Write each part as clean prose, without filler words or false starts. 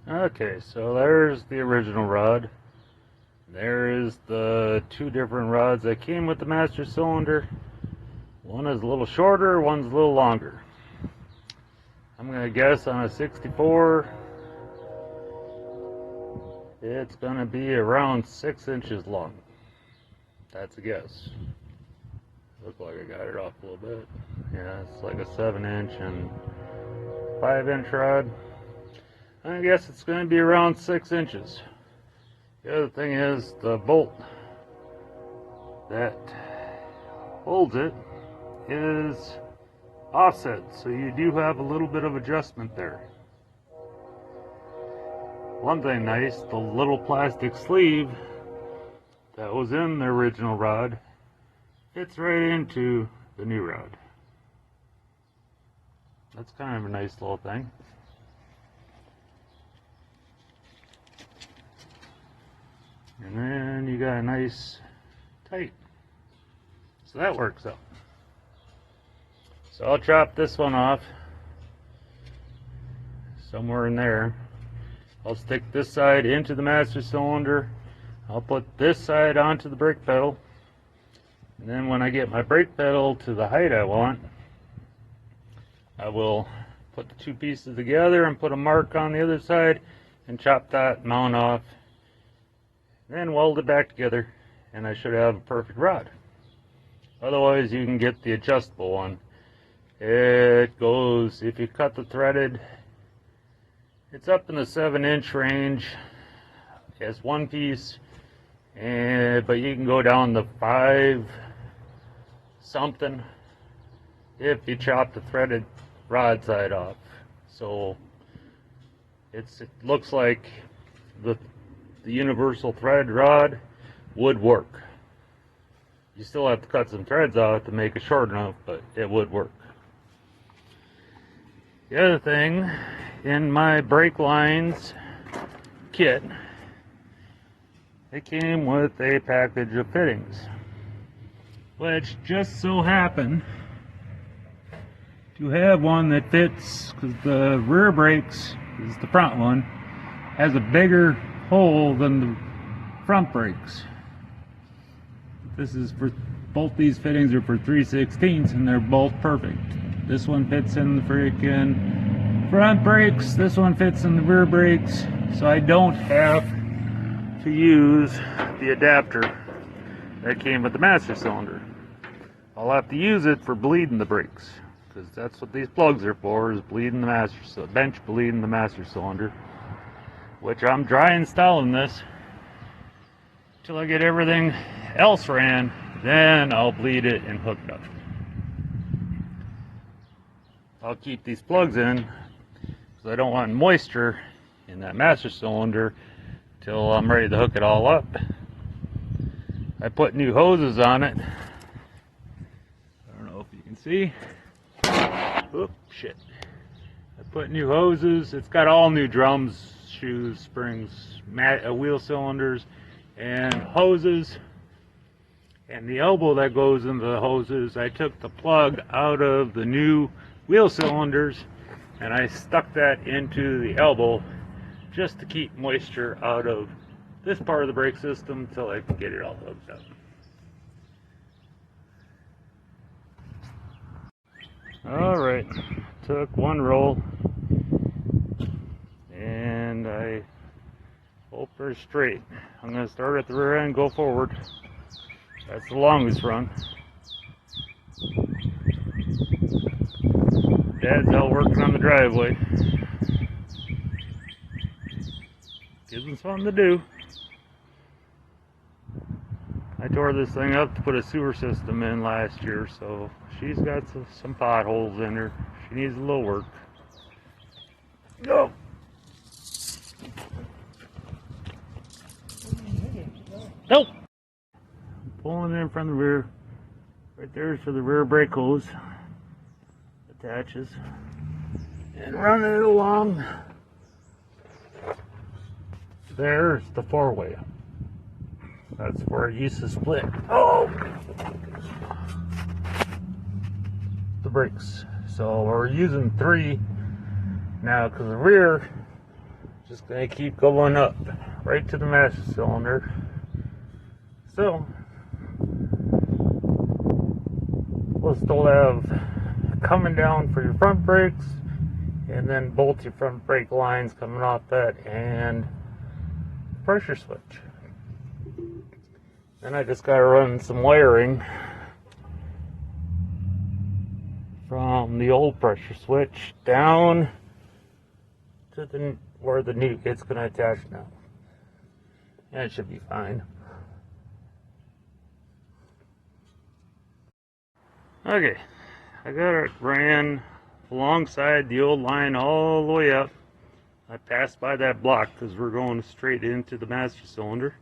Okay, so there's the original rod. There is the two different rods that came with the master cylinder. One is a little shorter, one's a little longer. I'm going to guess on a 64, it's going to be around 6 inches long. That's a guess. Look like I got it off a little bit. Yeah, it's like a 7-inch and 5-inch rod. I guess it's going to be around 6 inches. The other thing is the bolt that holds it is offset, so you do have a little bit of adjustment there. One thing nice, the little plastic sleeve that was in the original rod fits right into the new rod. That's kind of a nice little thing. And then you got a nice tight. So that works out. So I'll chop this one off somewhere in there. I'll stick this side into the master cylinder. I'll put this side onto the brake pedal. And then when I get my brake pedal to the height I want, I will put the two pieces together and put a mark on the other side and chop that mount off. Then weld it back together and I should have a perfect rod. Otherwise you can get the adjustable one. It goes, if you cut the threaded, it's up in the 7-inch range as one piece, but you can go down to 5 something if you chop the threaded rod side off. So it looks like the universal thread rod would work. You still have to cut some threads out to make it short enough, but it would work. The other thing, in my brake lines kit, it came with a package of fittings, which just so happened to have one that fits, because the rear brakes, this is the front one, has a bigger hole than the front brakes. This is for, both these fittings are for 3/16 and they're both perfect. This one fits in the freaking front brakes, this one fits in the rear brakes, so I don't have to use the adapter that came with the master cylinder. I'll have to use it for bleeding the brakes, because that's what these plugs are for, is bleeding the master, bench bleeding the master cylinder. Which I'm dry installing this till I get everything else ran, then I'll bleed it and hook it up. I'll keep these plugs in because I don't want moisture in that master cylinder till I'm ready to hook it all up. I put new hoses on it. I don't know if you can see. Oops, shit. I put new hoses. It's got all new drums, shoes, springs, wheel cylinders, and hoses. And the elbow that goes into the hoses, I took the plug out of the new wheel cylinders and I stuck that into the elbow just to keep moisture out of this part of the brake system until I can get it all hooked up. Alright, took one roll and I hope they're straight. I'm going to start at the rear end, go forward. That's the longest run. Dad's out working on the driveway. Gives him something to do. I tore this thing up to put a sewer system in last year, so she's got some potholes in her. She needs a little work. Go! Nope! Pulling in from the rear. Right there is for the rear brake hose. Attaches. And running it along. There's the four-way. That's where it used to split. Oh! The brakes. So we're using 3 now because the rear Just gonna keep going up right to the master cylinder. So we'll still have coming down for your front brakes, and then bolt your front brake lines coming off that, and pressure switch. Then I just gotta run some wiring from the old pressure switch down to the where the new it's gonna attach now. And it should be fine. Okay, I got it ran alongside the old line all the way up. I passed by that block because we're going straight into the master cylinder.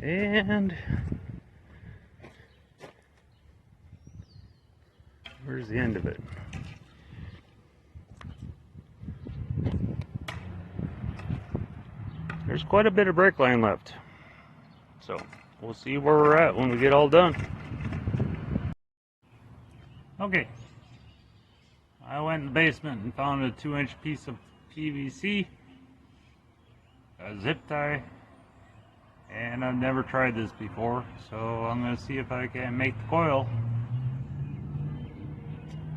And where's the end of it? There's quite a bit of brake line left. So we'll see where we're at when we get all done. Okay, I went in the basement and found a 2-inch piece of PVC, a zip tie, and I've never tried this before, so I'm going to see if I can make the coil.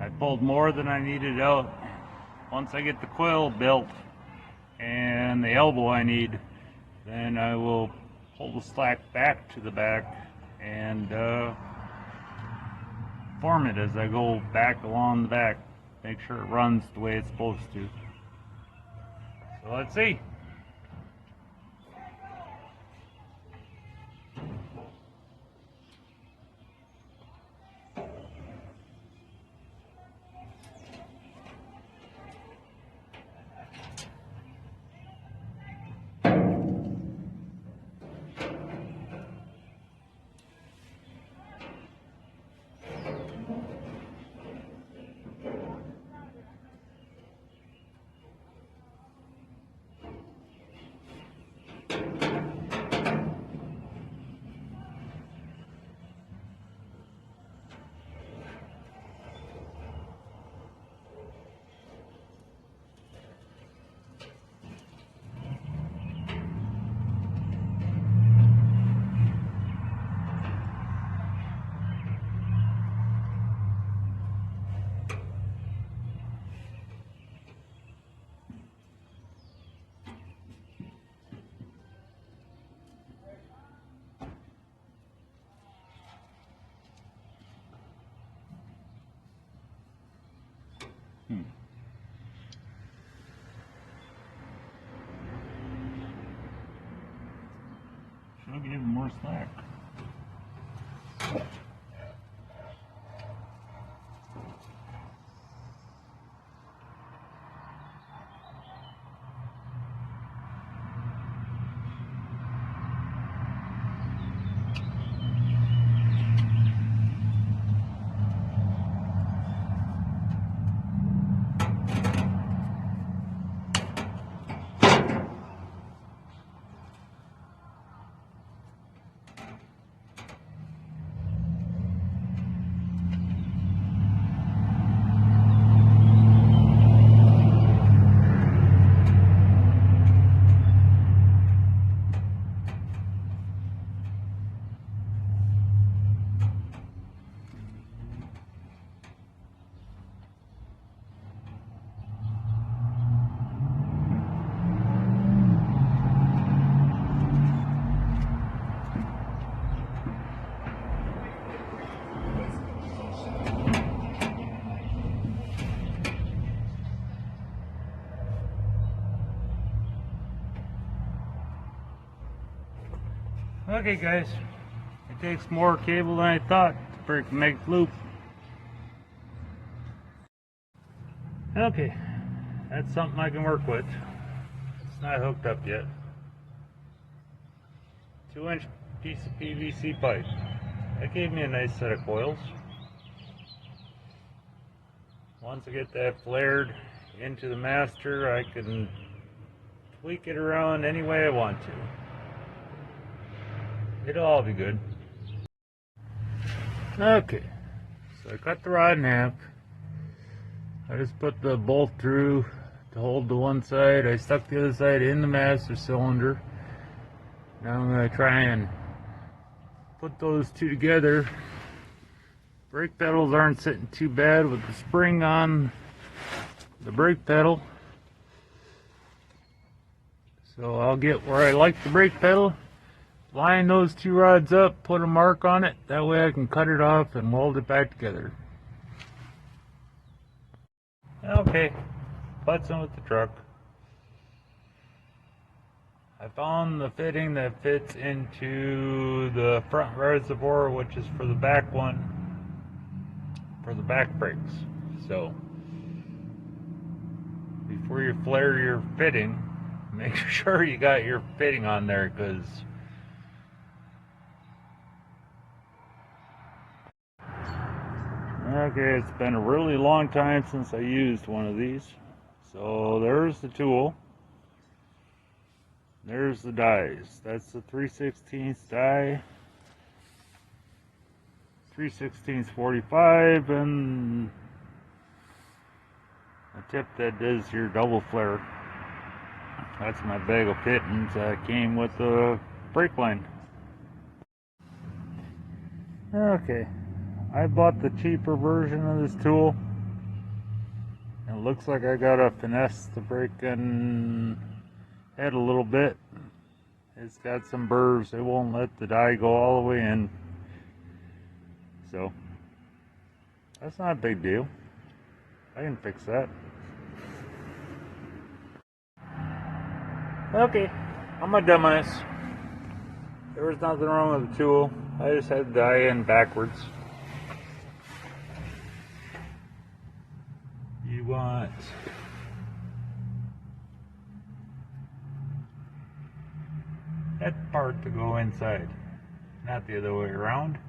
I pulled more than I needed out. Once I get the coil built and the elbow I need, then I will pull the slack back to the back and form it as I go back along the back. Make sure it runs the way it's supposed to. So let's see. Should have given more slack. Okay guys, it takes more cable than I thought to make the loop. Okay, that's something I can work with. It's not hooked up yet. 2-inch piece of PVC pipe. That gave me a nice set of coils. Once I get that flared into the master, I can tweak it around any way I want to. It'll all be good. Okay, so I cut the rod in half, I just put the bolt through to hold the one side. I stuck the other side in the master cylinder. Now I'm going to try and put those two together. Brake pedals aren't sitting too bad with the spring on the brake pedal. So I'll get where I like the brake pedal, line those two rods up, put a mark on it. That way I can cut it off and weld it back together. Okay, putzing with the truck. I found the fitting that fits into the front reservoir, which is for the back one, for the back brakes. So before you flare your fitting, make sure you got your fitting on there, because okay, it's been a really long time since I used one of these. So there's the tool. There's the dies. That's the 3/16 die, 3/16 45, and a tip that is your double flare. That's my bag of fittings that came with the brake line. Okay, I bought the cheaper version of this tool. It looks like I gotta finesse the braking head a little bit. It's got some burrs. It won't let the die go all the way in. So that's not a big deal. I can fix that. Okay, I'm a dumbass. There was nothing wrong with the tool. I just had the die in backwards. You want that part to go inside, not the other way around.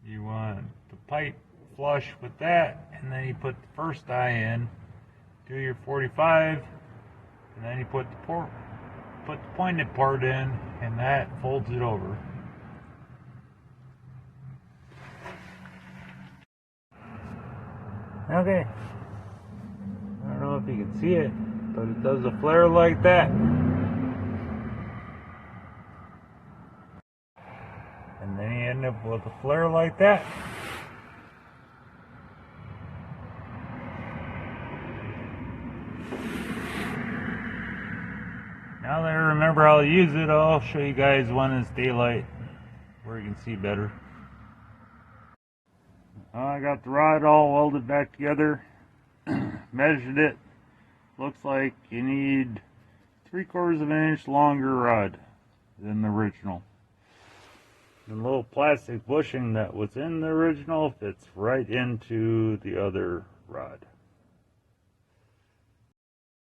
You want the pipe flush with that, and then you put the first die in, do your 45, and then you put the pointed part in, and that folds it over. Okay, I don't know if you can see it, but it does a flare like that. And then you end up with a flare like that. Now that I remember how to use it, I'll show you guys when it's daylight, where you can see better. I got the rod all welded back together, measured it. Looks like you need 3/4 of an inch longer rod than the original. The little plastic bushing that was in the original fits right into the other rod.